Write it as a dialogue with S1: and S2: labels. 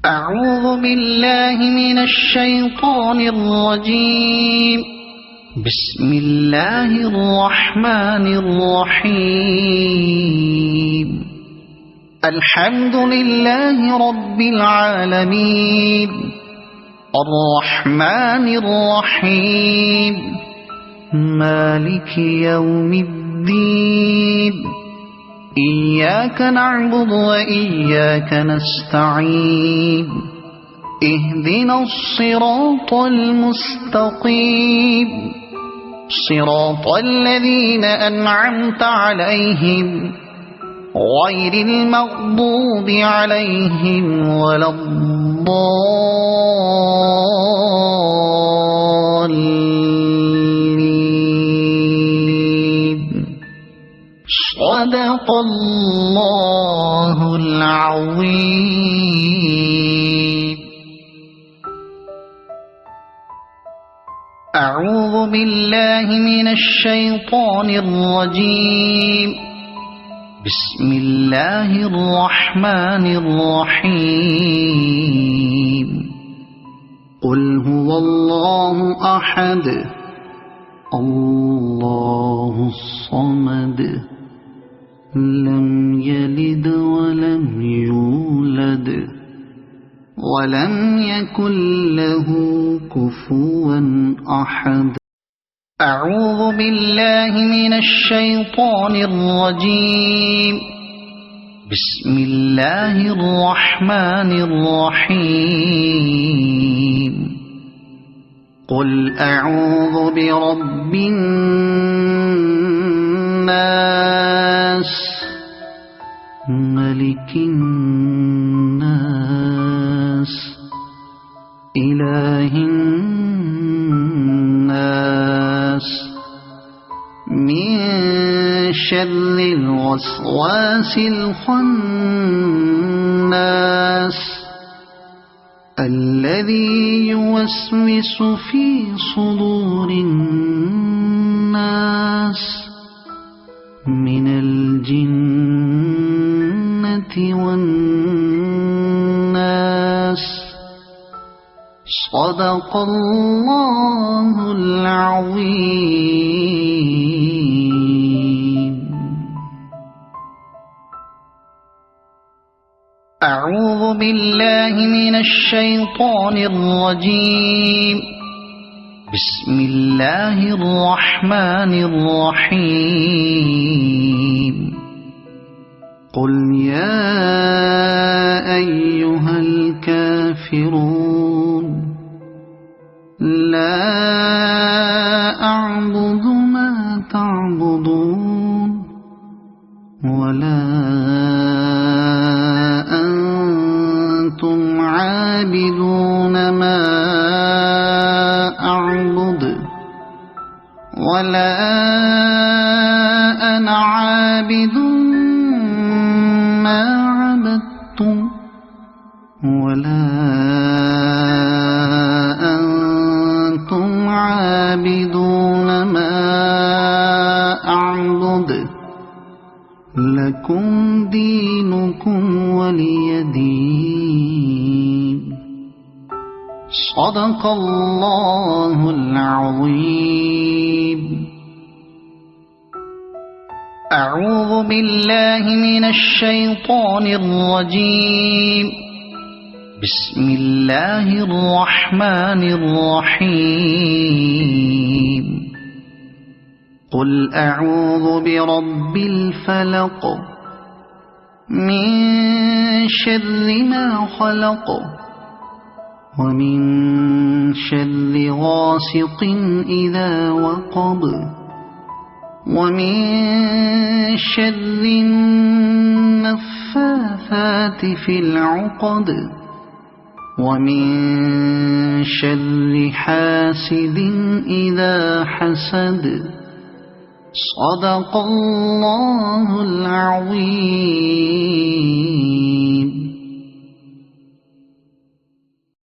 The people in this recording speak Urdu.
S1: أعوذ بالله من الشيطان الرجيم. بسم الله الرحمن الرحيم. الحمد لله رب العالمين الرحمن الرحيم مالك يوم الدين. إياك نعبد وإياك نستعين. اهدنا الصراط المستقيم صراط الذين أنعمت عليهم غير المغضوب عليهم ولا الضالين. صدق الله العظيم. أعوذ بالله من الشيطان الرجيم. بسم الله الرحمن الرحيم. قل هو الله أحد الله الصمد لم يلد ولم يولد ولم يكن له كفوا أحد. أعوذ بالله من الشيطان الرجيم. بسم الله الرحمن الرحيم. قل أعوذ برب الناس ملك الناس إله الناس من شر الوسواس الخناس الذي يوسوس في صدور الناس من الجنة والناس. صدق الله العظيم. أعوذ بالله من الشيطان الرجيم. بسم الله الرحمن الرحيم. قل يا أيها الكافرون لا أعبد ما تعبدون ولا أنتم عابدون ما أعبد ولا أنا عابد ما عبدتم ولا أنتم عابدون ما أعبد لكم دينكم ولي دين. صدق الله العظيم. أعوذ بالله من الشيطان الرجيم. بسم الله الرحمن الرحيم. قل أعوذ برب الفلق من شر ما خلق ومن شر غاسق إذا وقب ومن شر النفاثات في العقد ومن شر حاسد إذا حسد. صدق الله العظيم.